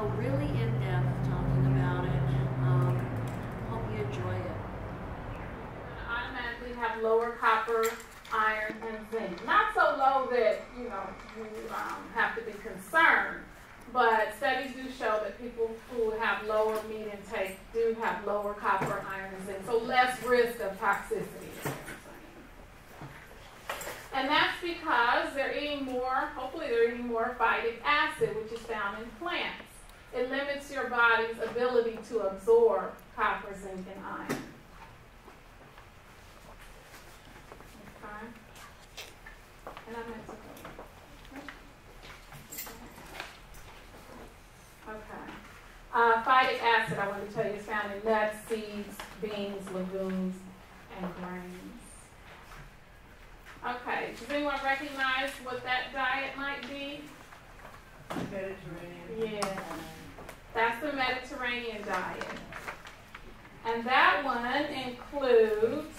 go really in depth talking about it. Hope you enjoy it. Automatically have lower copper, iron, and zinc. Not so low that you have to be concerned, but studies do show that people who have lower meat intake do have lower copper, iron, and zinc, so less risk of toxicity. And that's because they're eating more, hopefully they're eating more phytic acid, which is found in plants. It limits your body's ability to absorb copper, zinc, and iron. Okay. And I meant to go. Okay. Phytic acid, I want to tell you, is found in nuts, seeds, beans, legumes, and grains. Okay, does anyone recognize what that diet might be? Mediterranean. Yeah, that's the Mediterranean diet. And that one includes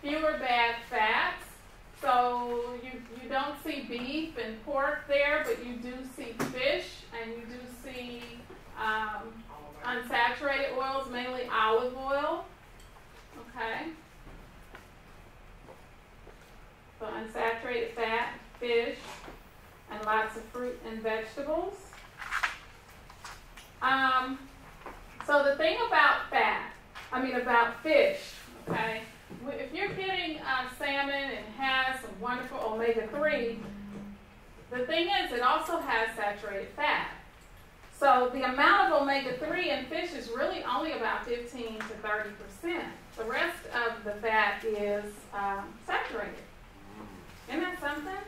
fewer bad fats. So you don't see beef and pork there, but you do see fish, and you do see unsaturated oils, mainly olive oil. Okay. So unsaturated fat, fish, and lots of fruit and vegetables. So the thing about about fish, okay, if you're getting salmon and has some wonderful omega-3, the thing is it also has saturated fat. So the amount of omega-3 in fish is really only about 15 to 30%. The rest of the fat is saturated. Isn't that something?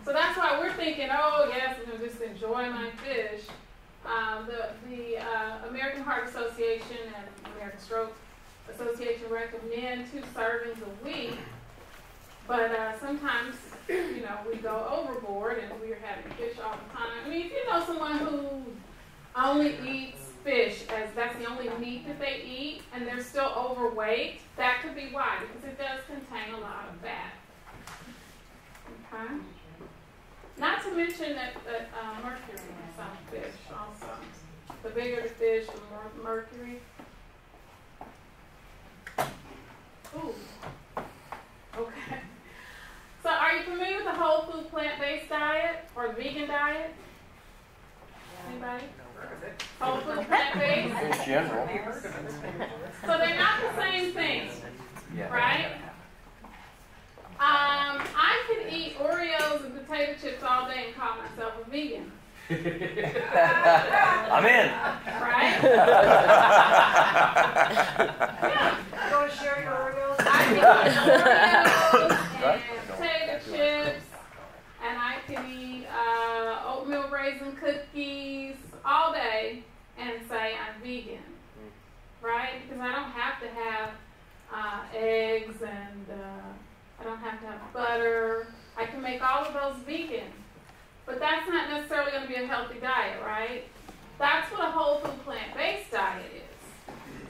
So that's why we're thinking, oh, yes, I'm going to just enjoy my fish. The American Heart Association and American Stroke Association recommend 2 servings a week. But sometimes, we go overboard and we're having fish all the time. I mean, if you know someone who only eats fish as that's the only meat that they eat and they're still overweight, that could be why, because it does contain a lot of fat. Okay. Not to mention that mercury in some fish also. The bigger the fish, the more mercury. Ooh. Okay. So are you familiar with the whole food plant-based diet or the vegan diet? Anybody? Whole food plant-based? In general. So they're not the same thing, right? I could eat Oreos and potato chips all day and call myself a vegan. I'm in. Right? Yeah. You want to share your Oreos? I can eat Oreos and potato chips, and I can eat oatmeal raisin cookies all day and say I'm vegan. Right? Because I don't have to have eggs and I don't have to have butter. I can make all of those vegan. But that's not necessarily going to be a healthy diet, right? That's what a whole food plant-based diet is.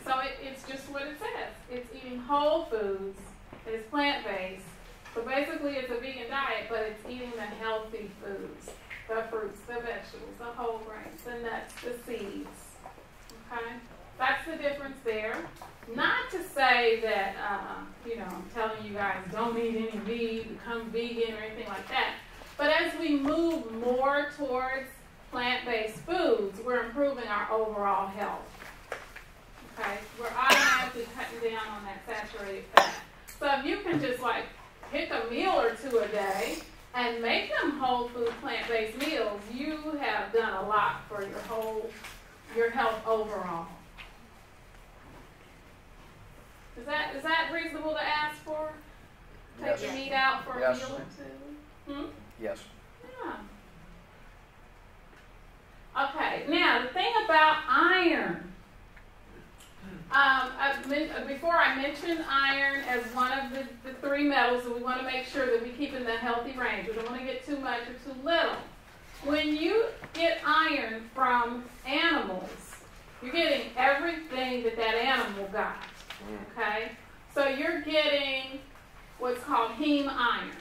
So it's just what it says. It's eating whole foods. It's plant-based. So basically it's a vegan diet, but it's eating the healthy foods. The fruits, the vegetables, the whole grains, the nuts, the seeds. Okay? That's the difference there. Not to say that, I'm telling you guys don't eat any meat, become vegan or anything like that. But as we move more towards plant-based foods, we're improving our overall health. Okay? We're automatically cutting down on that saturated fat. So if you can just pick a meal or 2 a day and make them whole food plant-based meals, you have done a lot for your health overall. Is that reasonable to ask for? Take your meat out for a meal or 2? Yes. Yeah. Okay. Now the thing about iron. Before I mentioned iron as one of the 3 metals, and we want to make sure that we keep in the healthy range. We don't want to get too much or too little. When you get iron from animals, you're getting everything that animal got. Okay? So you're getting what's called heme iron.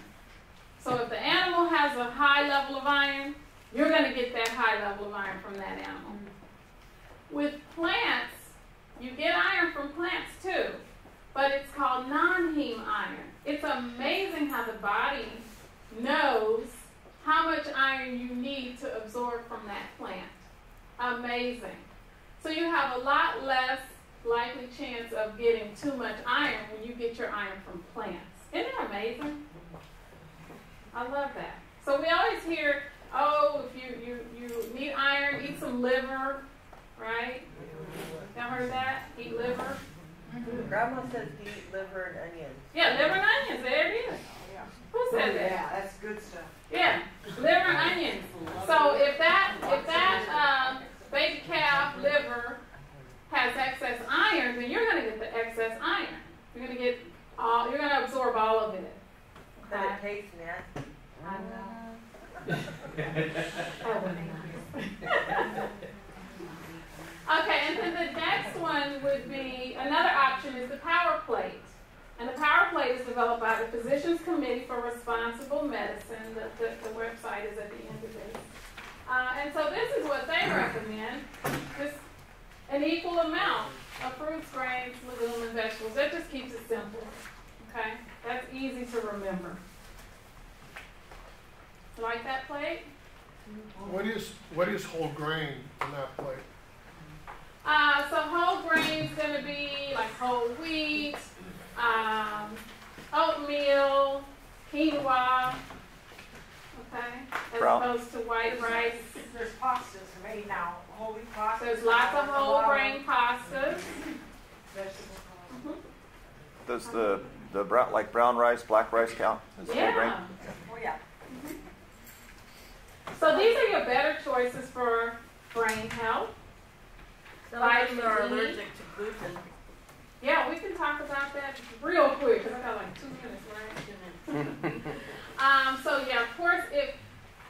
So if the animal has a high level of iron, you're going to get that high level of iron from that animal. With plants, you get iron from plants too, but it's called non-heme iron. It's amazing how the body knows how much iron you need to absorb from that plant. Amazing. So you have a lot less likely chance of getting too much iron when you get your iron from plants. Isn't that amazing? I love that. So we always hear, oh, if you need iron, eat some liver, right? Y'all heard that? Eat liver? Grandma says to eat liver and onions. Yeah, liver and onions. There it is. Who said that? Yeah, that's good stuff. Yeah, liver and onions. So if that baby calf liver has excess iron, then you're going to get the excess iron. You're going to absorb all of it. But it tastes nasty. I know. That would be nice. Okay, and then the next one would be, another option is the power plate. And the power plate is developed by the Physicians Committee for Responsible Medicine. The website is at the end of this. And so this is what they recommend, just an equal amount of fruits, grains, legumes, and vegetables. That just keeps it simple, okay? That's easy to remember. Like that plate? What is whole grain in that plate? So whole grain is going to be like whole wheat, oatmeal, quinoa, okay, as opposed to white rice. There's pastas made now, whole wheat pastas. There's lots of whole grain pastas. Vegetables. Mm-hmm. Does the brown, like brown rice, black rice count as whole grain? Yeah. Oh yeah. Mm-hmm. So these are your better choices for brain health. Some of us are allergic to gluten. Yeah, we can talk about that real quick because I got like 2 minutes, right? So yeah, of course, if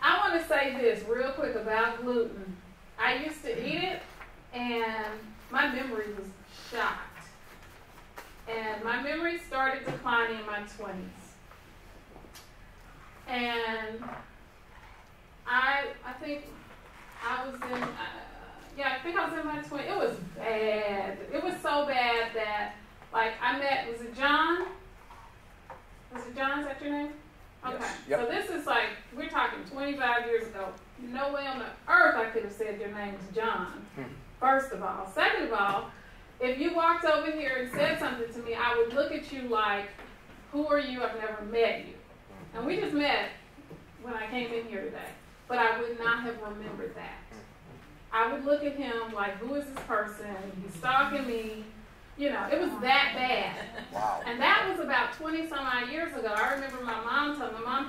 I want to say this real quick about gluten. I used to eat it, and my memory was shot. And my memory started declining in my 20s. And I think I was in. I think I was in my 20s. It was bad. It was so bad that, like, I met, was it John? Was it John? Is that your name? Okay. Yes. Yep. So this is like, we're talking 25 years ago. No way on the earth I could have said your name was John, first of all. Second of all, if you walked over here and said something to me, I would look at you like, who are you? I've never met you. And we just met when I came in here today. But I would not have remembered that. I would look at him like, who is this person? He's stalking me. You know, it was that bad. Wow. And that was about 20-some-odd years ago. I remember my mom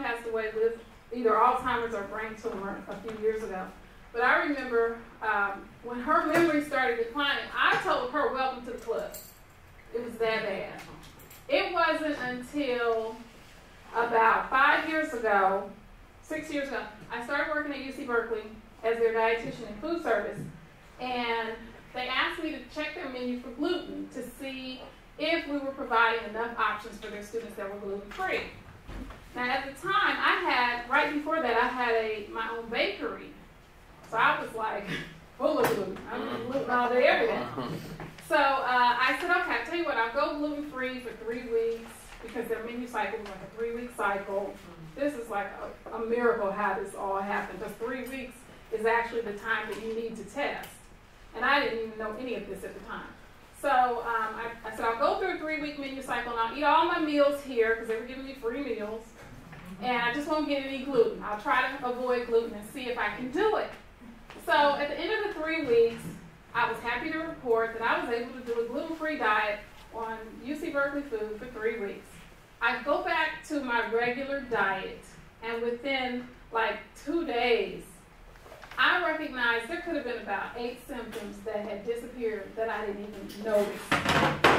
passed away with either Alzheimer's or brain tumor a few years ago. But I remember when her memory started declining, I told her, welcome to the club. It was that bad. It wasn't until about 5 years ago, 6 years ago, I started working at UC Berkeley as their dietitian in food service, and they asked me to check their menu for gluten to see if we were providing enough options for their students that were gluten-free. Now, at the time, right before that, I had my own bakery. So I was like, full of gluten. I was gluten all day, every day. So I said, okay, I'll tell you what, I'll go gluten-free for 3 weeks because their menu cycle was like a 3-week cycle. This is like a miracle how this all happened, because 3 weeks is actually the time that you need to test. And I didn't even know any of this at the time. So I said, I'll go through a 3-week menu cycle, and I'll eat all my meals here, because they were giving me free meals, and I just won't get any gluten. I'll try to avoid gluten and see if I can do it. So at the end of the 3 weeks, I was happy to report that I was able to do a gluten-free diet on UC Berkeley food for 3 weeks. I go back to my regular diet, and within like 2 days, I recognized there could have been about 8 symptoms that had disappeared that I didn't even notice.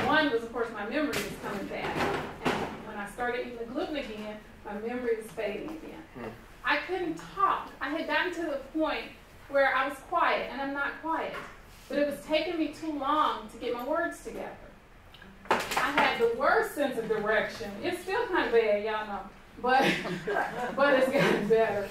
One was, of course, my memory was coming back. And when I started eating the gluten again, my memory was fading again. I couldn't talk. I had gotten to the point where I was quiet, and I'm not quiet. But it was taking me too long to get my words together. I had the worst sense of direction. It's still kind of bad, y'all know. But it's getting better.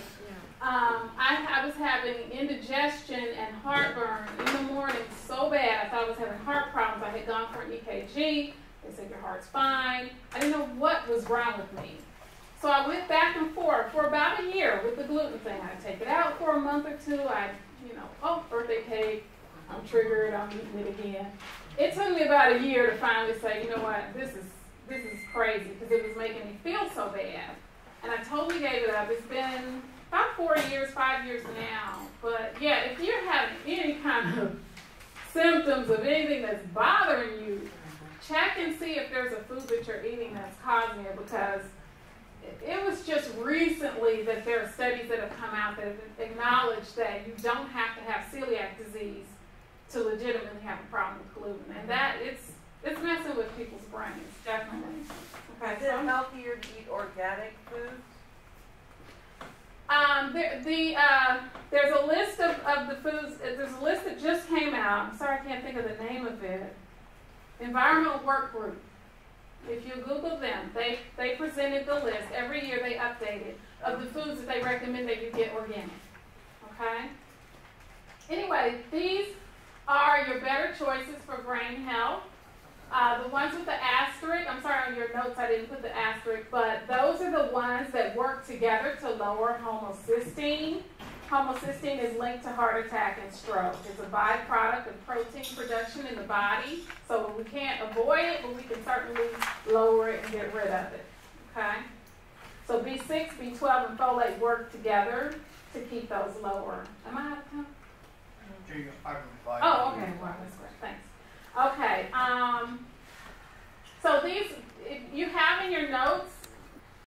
I was having indigestion and heartburn in the morning so bad. I thought I was having heart problems. I had gone for an EKG. They said your heart's fine. I didn't know what was wrong with me. So I went back and forth for about a year with the gluten thing. I'd take it out for a month or two. Birthday cake, I'm triggered, I'm eating it again. It took me about a year to finally say, you know what, this is crazy, because it was making me feel so bad. And I totally gave it up. It's been about 5 years now. But yeah, if you're having any kind of symptoms of anything that's bothering you, check and see if there's a food that you're eating that's causing it, because it was just recently that there are studies that have come out that have acknowledged that you don't have to have celiac disease to legitimately have a problem with gluten, and that it's messing with people's brains, definitely. Okay, Is it healthier to eat organic foods? There's a list of the foods. There's a list that just came out. I'm sorry, I can't think of the name of it. Environmental Work Group. If you Google them, they presented the list. Every year they update it of the foods that they recommend that you get organic. Okay? Anyway, these are your better choices for brain health. The ones with the asterisk, I'm sorry, on your notes I didn't put the asterisk, but those are the ones that work together to lower homocysteine. Homocysteine is linked to heart attack and stroke. It's a byproduct of protein production in the body, so we can't avoid it, but we can certainly lower it and get rid of it. Okay? So B6, B12, and folate work together to keep those lower. Am I out of time? Oh, okay. Wow, that's great. Thanks. Okay. So these, if you have in your notes